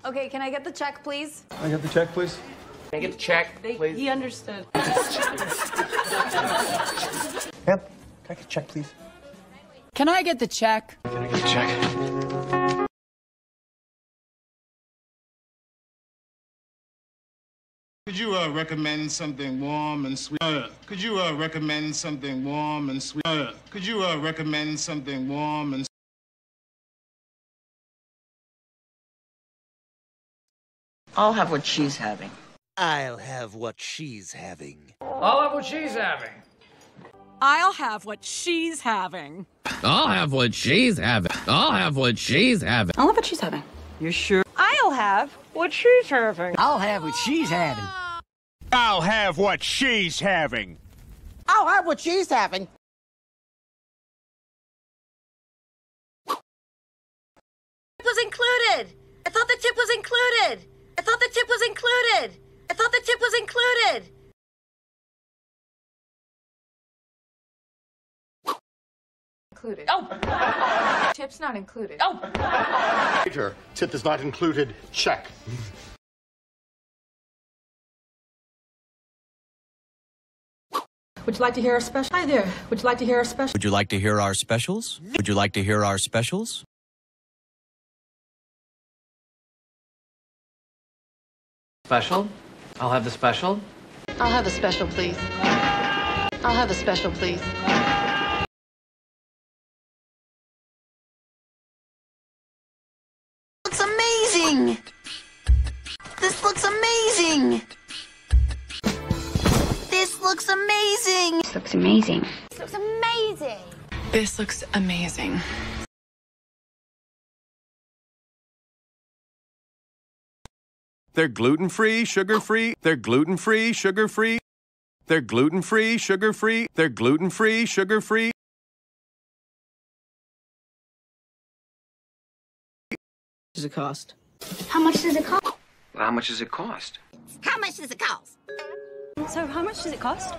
Okay, can I get the check, please? Can I get the check, please? Can I get the check, please? He understood. Ma'am, can I get the check, please? Can I get the check? Can I get the check? Could you recommend something warm and sweet? Could you recommend something warm and sweet? Could you recommend something warm and I'll have what she's having. I'll have what she's having. I'll have what she's having. I'll have what she's having. I'll have what she's having. I'll have what she's having. I'll have what she's having. You're sure? I'll have what she's having. I'll have what she's having. I'll have what she's having. I'll have what she's having. Was included. I thought the tip was included. I thought the tip was included. I thought the tip was included. Included. Oh! Tip's not included. Oh! Tip is not included. Check. Would you like to hear our special? Hi there. Would you like to hear our special? Would you like to hear our specials? Would you like to hear our specials? Special? I'll have the special. I'll have a special, please. I'll have a special, please. Looks amazing. This looks amazing. This looks amazing. This looks amazing. This looks amazing. This looks amazing. They're gluten-free, sugar-free. They're gluten-free, sugar-free. They're gluten-free, sugar-free. They're gluten-free, sugar-free. Does it cost? How much does it cost? How much does it cost? How much does it cost? So how much does it cost?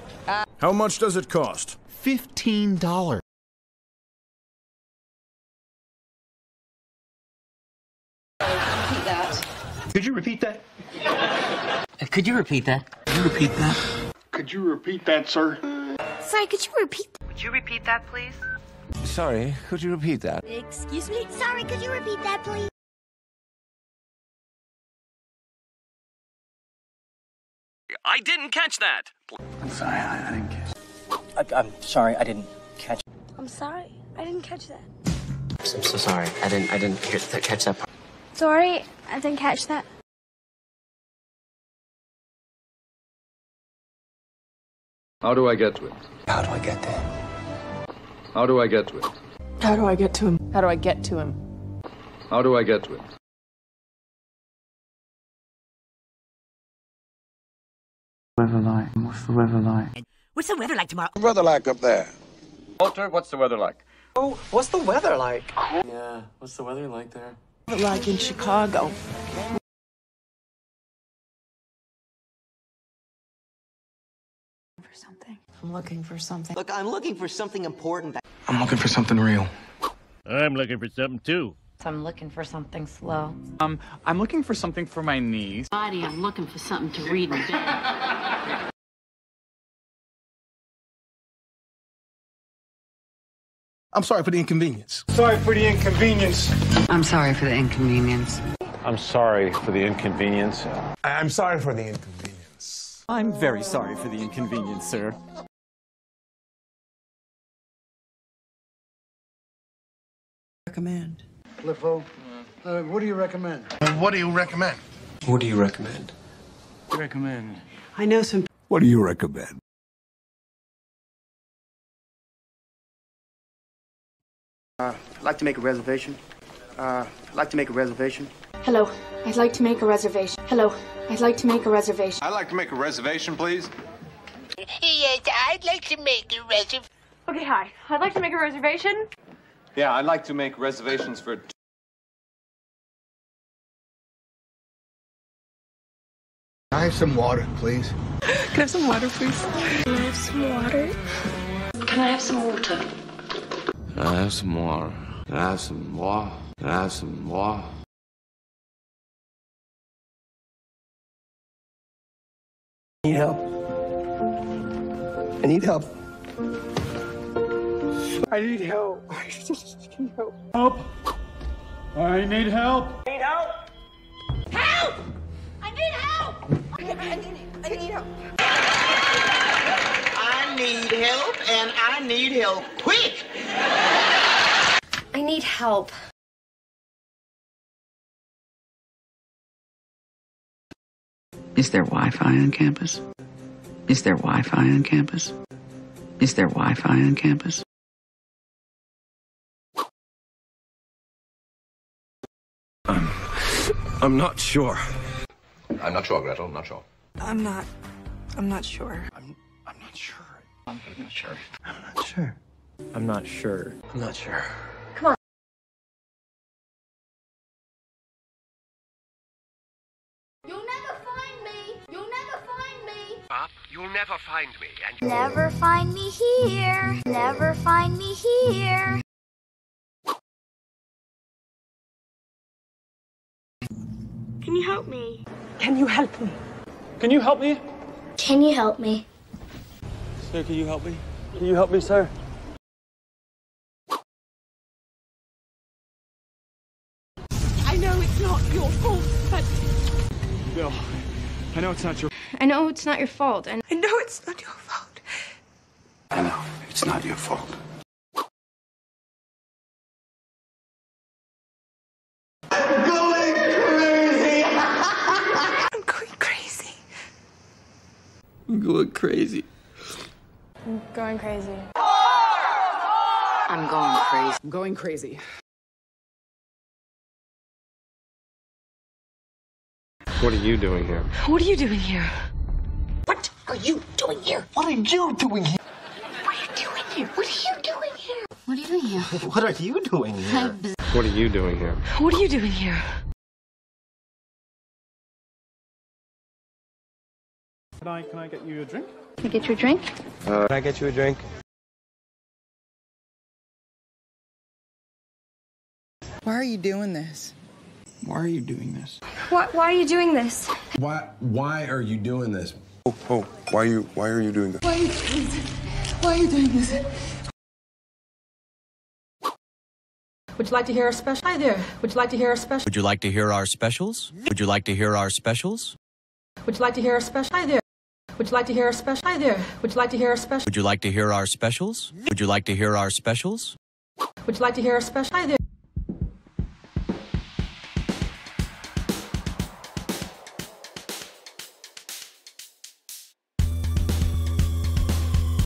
How much does it cost? $15. Repeat that. Could you repeat that? Could you repeat that? Could you repeat that? Could you repeat that, sir? Sorry, could you repeat that? Would you repeat that, please? Sorry, could you repeat that? Excuse me? Sorry, could you repeat that, please? I didn't catch that. I'm sorry, I didn't catch. I'm sorry, I didn't catch. I'm sorry, I didn't catch that. I'm so sorry. I didn't catch that part. Sorry, I didn't catch that. How do I get to it? How do I get there? How do I get to it? How do I get to him? How do I get to him? How do I get to it? Weather like? What's the weather like? What's the weather like tomorrow? What's the weather like up there? Walter, what's the weather like? Oh, what's the weather like? Yeah, what's the weather like there? Like in Chicago. For something. I'm looking for something. Look, I'm looking for something important. I'm looking for something real. I'm looking for something too. I'm looking for something slow. I'm looking for something for my knees. Body, I'm looking for something to read in bed. I'm sorry for the inconvenience. Sorry for the inconvenience. I'm sorry for the inconvenience. I'm sorry for the inconvenience. I'm sorry for the inconvenience. I'm very sorry for the inconvenience, sir. Recommend. Cliffo, what do you recommend? What do you recommend? What do you recommend? Recommend. I know some. What do you recommend? I'd like to make a reservation. Hello, I'd like to make a reservation. Hello, I'd like to make a reservation. I'd like to make a reservation, please. Yes, I'd like to make a reservation. Okay, hi. I'd like to make a reservation. Yeah, I'd like to make reservations for... Can I have some water, please? Can I have some water, please? Can I have some water? Can I have some water? Can I have some water? Can I have some water? Can I have some water? Need help. I need help. I need help. I just need help. Help! I need help! I need help. Help! I need help! I need help. I need help, and I need help quick! I need help. Is there Wi-Fi on campus? Is there Wi-Fi on campus? Is there Wi-Fi on campus? I'm not sure. I'm not sure, Gretel. I'm not sure. I'm not sure. I'm not sure. I'm not sure. I'm not sure. I'm not sure. I'm not sure. Come on. You'll never find me. You'll never find me. Up, you'll never find me. And never find me here. Never find me here. Can you help me? Can you help me? Can you help me? Can you help me? Sir, can you help me? Can you help me, sir? I know it's not your fault, but... Bill, I know it's not your... I know it's not your fault, and I know it's not your fault. I know. It's not your fault. I'm going crazy! I'm going crazy. I'm going crazy. I'm going crazy. I'm going crazy. I'm going crazy. What are you doing here? What are you doing here? What are you doing here? What are you doing here? What are you doing here? What are you doing here? What are you doing here? What are you doing here? What are you doing here? What are you doing here? Can I get you a drink? Can I get you a drink? Can I get you a drink? Why are you doing this? Why are you doing this? Why are you doing this? Why are you doing this? Oh, why are you doing this? Why are you doing this? Why are you doing this? Would you like to hear our special? Hi there. Would you like to hear our special? Would you like to hear our specials? Would you like to hear our specials? Would you like to hear our special? Hi there. Would you like to hear our special? Hi there. Would you like to hear our special? Would you like to hear our specials? Would you like to hear our specials? Would you like to hear our special? Hi there.